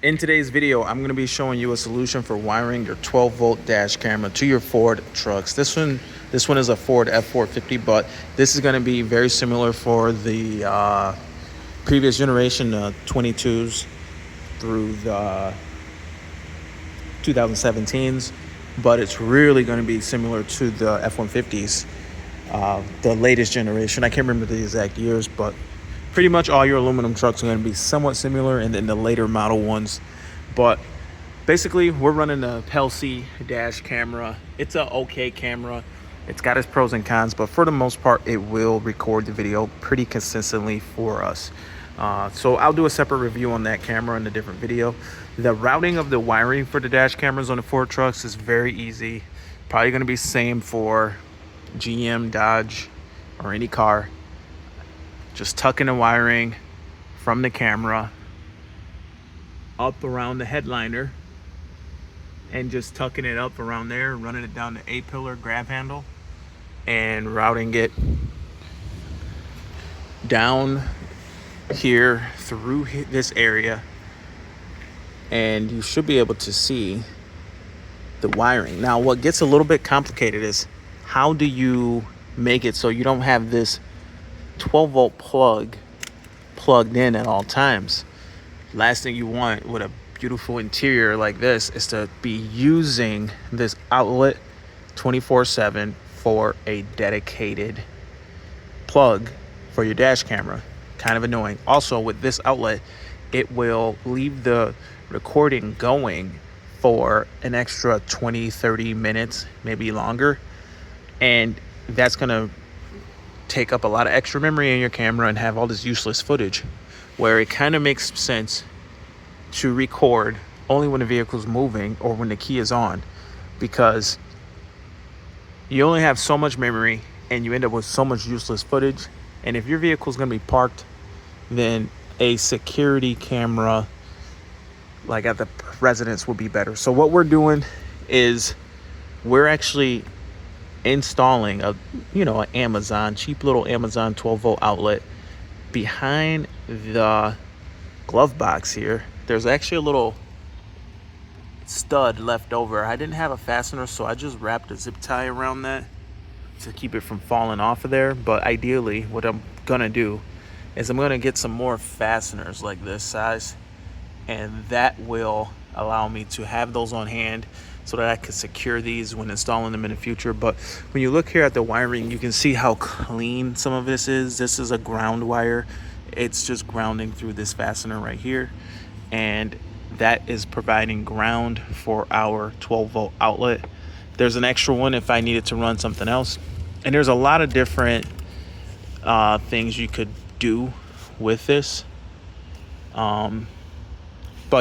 In today's video, I'm going to be showing you a solution for wiring your 12-volt dash camera to your Ford trucks. This one is a Ford F450, but this is going to be very similar for the previous generation 22s through the 2017s, but it's really going to be similar to the F150s, the latest generation. I can't remember the exact years, but pretty much all your aluminum trucks are going to be somewhat similar, and then the later model ones. But basically, we're running the Pelsi dash camera. It's an okay camera. It's got its pros and cons, but for the most part, it will record the video pretty consistently for us. So I'll do a separate review on that camera in a different video. The routing of the wiring for the dash cameras on the Ford trucks is very easy. Probably going to be same for GM, Dodge, or any car. Just tucking the wiring from the camera up around the headliner and just tucking it up around there, running it down the A-pillar grab handle and routing it down here through this area, and you should be able to see the wiring. Now, what gets a little bit complicated is how do you make it so you don't have this 12-volt plug plugged in at all times. Last thing you want with a beautiful interior like this is to be using this outlet 24/7 for a dedicated plug for your dash camera. Kind of annoying. Also, with this outlet, it will leave the recording going for an extra 20-30 minutes, maybe longer, and that's gonna take up a lot of extra memory in your camera and have all this useless footage, where it kind of makes sense to record only when the vehicle's moving or when the key is on, because you only have so much memory and you end up with so much useless footage. And if your vehicle's going to be parked, then a security camera like at the residence will be better. So what we're doing is we're actually installing an Amazon, cheap little Amazon 12-volt outlet behind the glove box here. There's actually a little stud left over. I didn't have a fastener, so I just wrapped a zip tie around that to keep it from falling off of there. But ideally, what I'm gonna do is I'm gonna get some more fasteners like this size, and that will allow me to have those on hand so that I can secure these when installing them in the future. But when you look here at the wiring, you can see how clean some of this is. This is a ground wire. It's just grounding through this fastener right here, and that is providing ground for our 12-volt outlet. There's an extra one if I needed to run something else, and there's a lot of different things you could do with this. But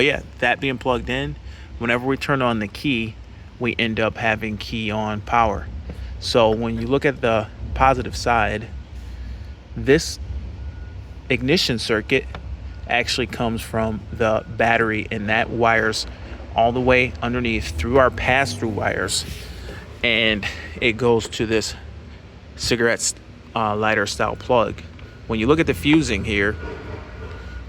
yeah, that being plugged in, whenever we turn on the key, we end up having key on power. So when you look at the positive side, this ignition circuit actually comes from the battery, and that wires all the way underneath through our pass-through wires, and it goes to this cigarette lighter style plug. When you look at the fusing here,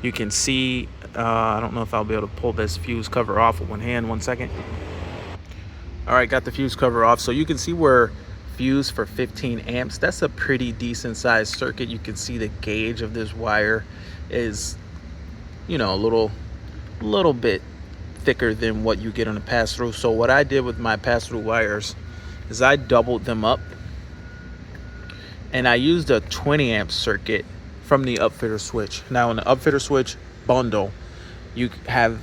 you can see I don't know if I'll be able to pull this fuse cover off with one hand. 1 second. All right, got the fuse cover off. So you can see we're fused for 15 amps. That's a pretty decent sized circuit. You can see the gauge of this wire is, a little bit thicker than what you get on a pass-through. So what I did with my pass-through wires is I doubled them up, and I used a 20 amp circuit from the upfitter switch. Now in the upfitter switch bundle, you have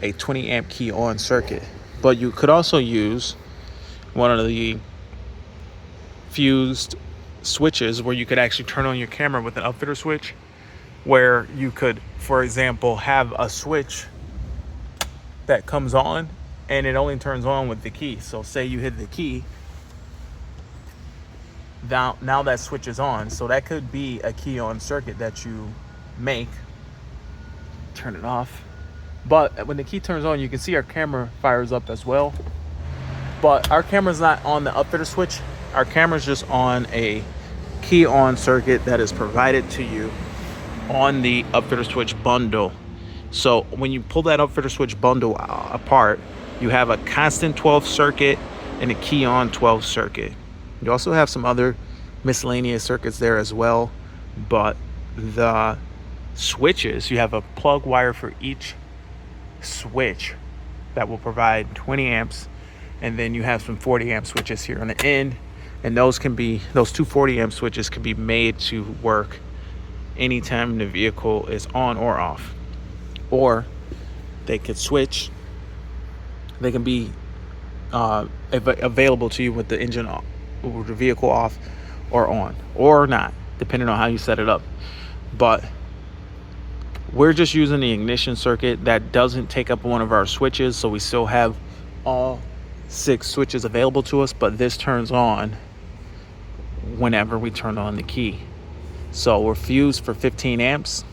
a 20 amp key on circuit, but you could also use one of the fused switches where you could actually turn on your camera with an upfitter switch, where you could, for example, have a switch that comes on and it only turns on with the key. So say you hit the key, now that switch is on. So that could be a key on circuit that you make. Turn it off. But when the key turns on, you can see our camera fires up as well. But our camera's not on the upfitter switch. Our camera's just on a key on circuit that is provided to you on the upfitter switch bundle. So when you pull that upfitter switch bundle apart, you have a constant 12 circuit and a key on 12 circuit. You also have some other miscellaneous circuits there as well, but the switches, you have a plug wire for each switch that will provide 20 amps, and then you have some 40 amp switches here on the end, and those 240 amp switches can be made to work anytime the vehicle is on or off, or they could switch. They can be available to you with the engine off, or the vehicle off or on, or not, depending on how you set it up. But we're just using the ignition circuit that doesn't take up one of our switches, so we still have all 6 switches available to us, but this turns on whenever we turn on the key. So we're fused for 15 amps.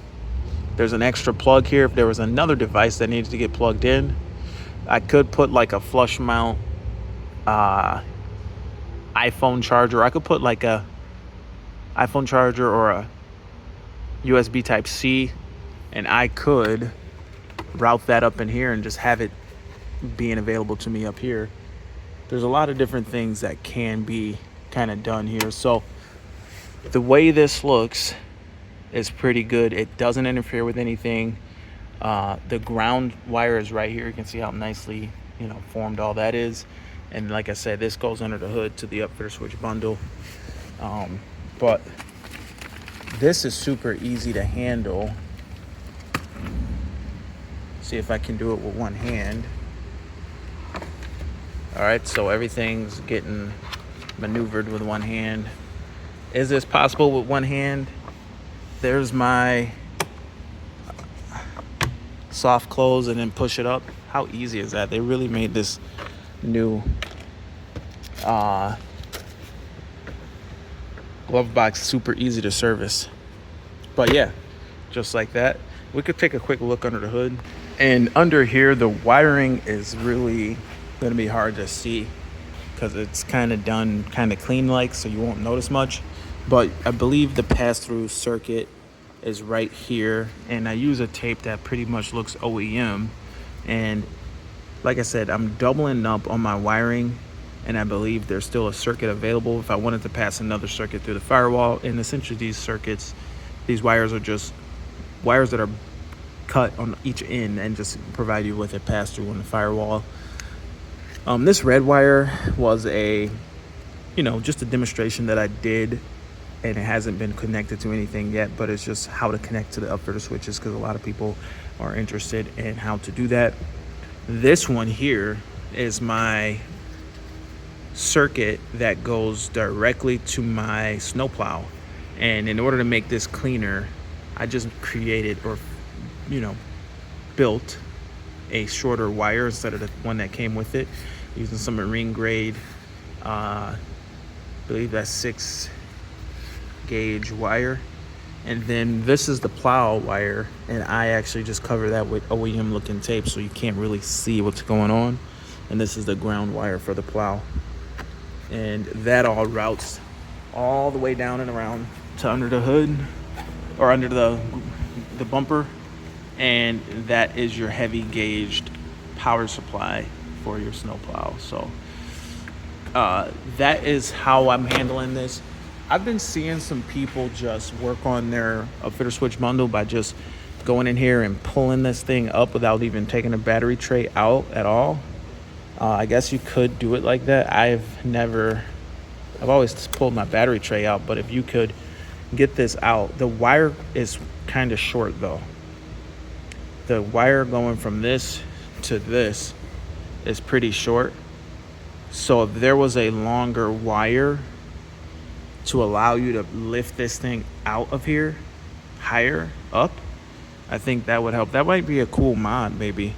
There's an extra plug here. If there was another device that needed to get plugged in, I could put like a flush mount iPhone charger. I could put like a iPhone charger or a USB type C, and I could route that up in here and just have it being available to me up here. There's a lot of different things that can be kind of done here. So the way this looks is pretty good. It doesn't interfere with anything. The ground wire is right here. You can see how nicely, formed all that is. And like I said, this goes under the hood to the upfitter switch bundle. But this is super easy to handle. See if I can do it with one hand. All right, so everything's getting maneuvered with one hand. Is this possible with one hand? There's my soft close and then push it up. How easy is that? They really made this new glove box super easy to service. But yeah, just like that. We could take a quick look under the hood. And under here, the wiring is really going to be hard to see because it's kind of done kind of clean like, so you won't notice much. But I believe the pass-through circuit is right here, and I use a tape that pretty much looks OEM. And like I said, I'm doubling up on my wiring, and I believe there's still a circuit available if I wanted to pass another circuit through the firewall. And essentially these wires are just wires that are cut on each end and just provide you with a pass-through on the firewall. This red wire was just a demonstration that I did, and it hasn't been connected to anything yet, but it's just how to connect to the upfitter switches because a lot of people are interested in how to do that. This one here is my circuit that goes directly to my snowplow, and in order to make this cleaner, I just created built a shorter wire instead of the one that came with it, using some marine grade, I believe that's 6 gauge wire. And then this is the plow wire, and I actually just cover that with OEM looking tape so you can't really see what's going on. And this is the ground wire for the plow, and that all routes all the way down and around to under the hood or under the bumper, and that is your heavy gauged power supply for your snowplow. So that is how I'm handling this. I've been seeing some people just work on their upfitter switch bundle by just going in here and pulling this thing up without even taking a battery tray out at all. I guess you could do it like that. I've always pulled my battery tray out, but if you could get this out, the wire is kind of short though. The wire going from this to this is pretty short. So if there was a longer wire to allow you to lift this thing out of here higher up, I think that would help. That might be a cool mod, maybe,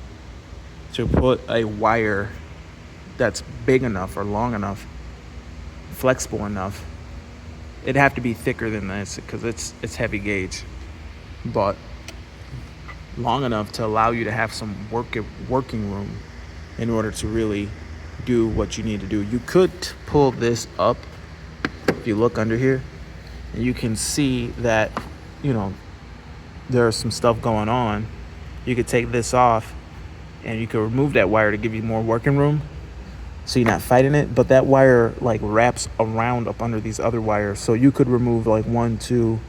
to put a wire that's big enough or long enough, flexible enough. It'd have to be thicker than this because it's heavy gauge, but long enough to allow you to have some working room in order to really do what you need to do. You could pull this up if you look under here, and you can see that there's some stuff going on, you could take this off and you could remove that wire to give you more working room, so you're not fighting it. But that wire like wraps around up under these other wires, so you could remove like 1, 2,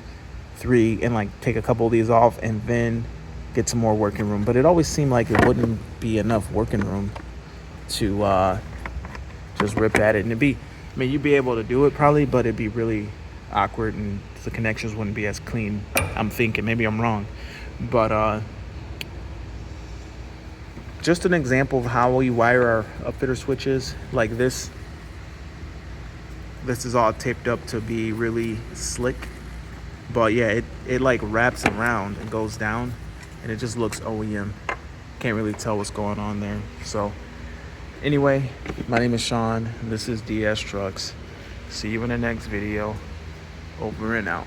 3 and like take a couple of these off and then get some more working room. But it always seemed like it wouldn't be enough working room to just rip at it. And you'd be able to do it probably, but it'd be really awkward and the connections wouldn't be as clean. I'm thinking, maybe I'm wrong, but just an example of how we wire our upfitter switches. Like this is all taped up to be really slick, but yeah, it like wraps around and goes down and it just looks OEM. Can't really tell what's going on there. So anyway, my name is Sean. This is DS Trucks. See you in the next video. Over and out.